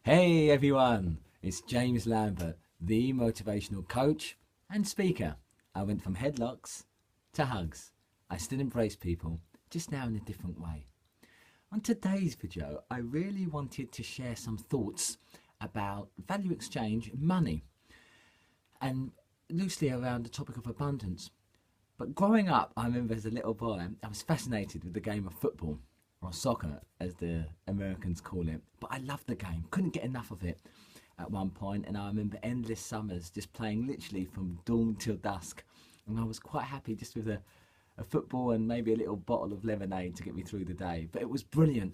Hey everyone, it's James Lambert, the motivational coach and speaker. I went from headlocks to hugs. I still embrace people, just now in a different way. On today's video, I really wanted to share some thoughts about value exchange, money, and loosely around the topic of abundance. But growing up, I remember as a little boy, I was fascinated with the game of football, or soccer as the Americans call it. But I loved the game, couldn't get enough of it at one point, and I remember endless summers just playing literally from dawn till dusk. And I was quite happy just with a football and maybe a little bottle of lemonade to get me through the day. But it was brilliant.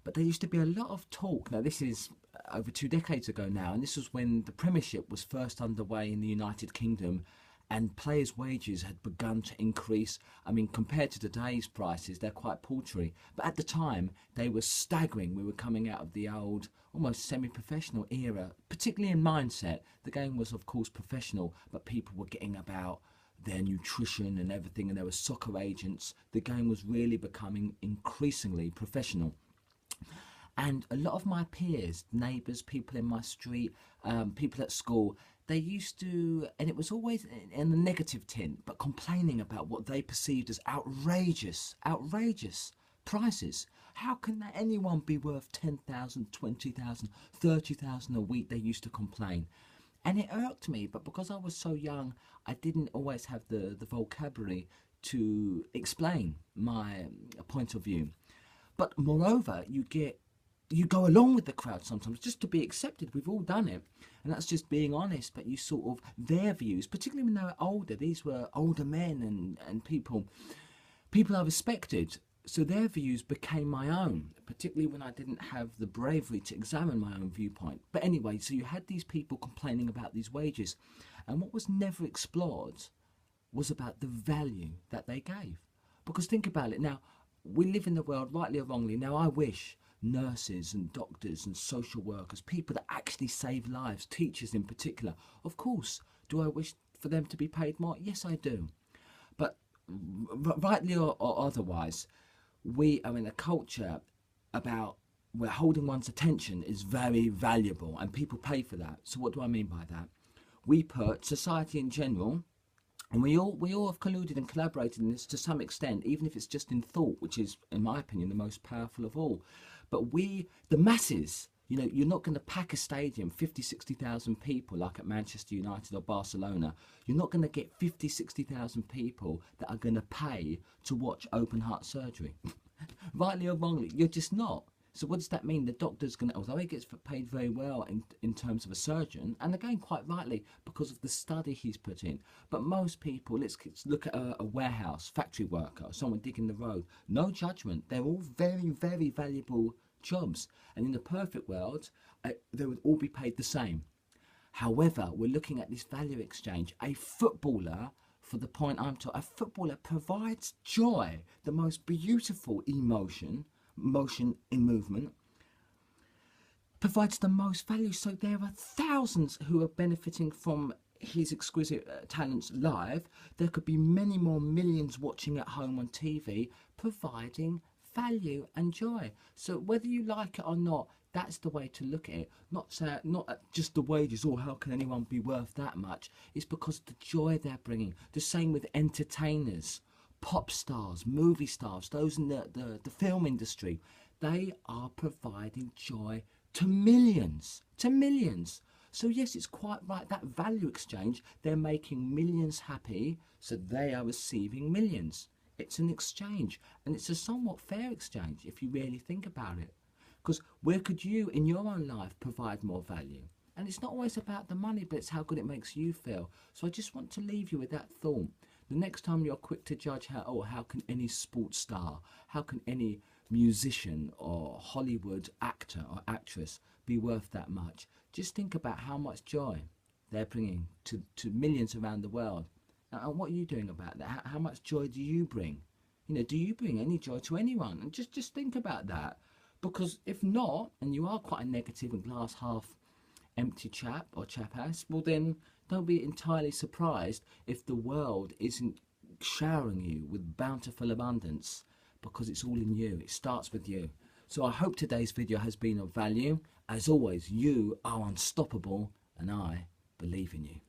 But there used to be a lot of talk. Now this is over 2 decades ago now, and this was when the Premiership was first underway in the United Kingdom and players' wages had begun to increase. I mean, compared to today's prices, they're quite paltry. But at the time, they were staggering. We were coming out of the old, almost semi-professional era, particularly in mindset. The game was, of course, professional, but people were getting about their nutrition and everything, and there were soccer agents. The game was really becoming increasingly professional. And a lot of my peers, neighbours, people in my street, people at school, they used to, and it was always in a negative tint, but complaining about what they perceived as outrageous prices. How can anyone be worth 10,000, 20,000, 30,000 a week? They used to complain. And it irked me, but because I was so young, I didn't always have the vocabulary to explain my point of view. But moreover, you go along with the crowd sometimes just to be accepted. We've all done it, and that's just being honest. But you sort of, their views, particularly when they were older, these were older men and people I respected, so their views became my own, particularly when I didn't have the bravery to examine my own viewpoint. But anyway, so you had these people complaining about these wages, and what was never explored was about the value that they gave. Because think about it now, we live in the world, rightly or wrongly. Now I wish nurses and doctors and social workers, people that actually save lives, teachers in particular, of course, do I wish for them to be paid more? Yes, I do. But rightly or otherwise, we are in a culture about where holding one's attention is very valuable, and people pay for that. So what do I mean by that? We put society in general, and we all have colluded and collaborated in this to some extent, even if it's just in thought, which is, in my opinion, the most powerful of all. But we, the masses, you know, you're not going to pack a stadium, 50, 60,000 people like at Manchester United or Barcelona. You're not going to get 50, 60,000 people that are going to pay to watch open heart surgery. Rightly or wrongly, you're just not. So what does that mean? The doctor's going to, although he gets paid very well in terms of a surgeon, and again quite rightly because of the study he's put in, but most people, let's look at a warehouse, factory worker, someone digging the road, no judgment, they're all very, very valuable jobs, and in the perfect world, they would all be paid the same. However, we're looking at this value exchange. A footballer, for the point I'm talking, a footballer provides joy, the most beautiful motion in movement, provides the most value. So there are thousands who are benefiting from his exquisite talents live. There could be many more millions watching at home on TV, providing value and joy. So whether you like it or not, that's the way to look at it. Not just the wages, or how can anyone be worth that much? It's because the joy they're bringing. The same with entertainers, pop stars, movie stars, those in the film industry. They are providing joy to millions, So yes, it's quite right, that value exchange, they're making millions happy, so they are receiving millions. It's an exchange, and it's a somewhat fair exchange if you really think about it. Because where could you in your own life provide more value? And it's not always about the money, but it's how good it makes you feel. So I just want to leave you with that thought. The next time you're quick to judge how can any sports star, how can any musician or Hollywood actor or actress be worth that much, just think about how much joy they're bringing to millions around the world. And what are you doing about that? How much joy do you bring? You know, do you bring any joy to anyone? And just think about that. Because if not, and you are quite a negative and glass half empty chap or chapass, well then don't be entirely surprised if the world isn't showering you with bountiful abundance, because it's all in you. It starts with you. So I hope today's video has been of value. As always, you are unstoppable and I believe in you.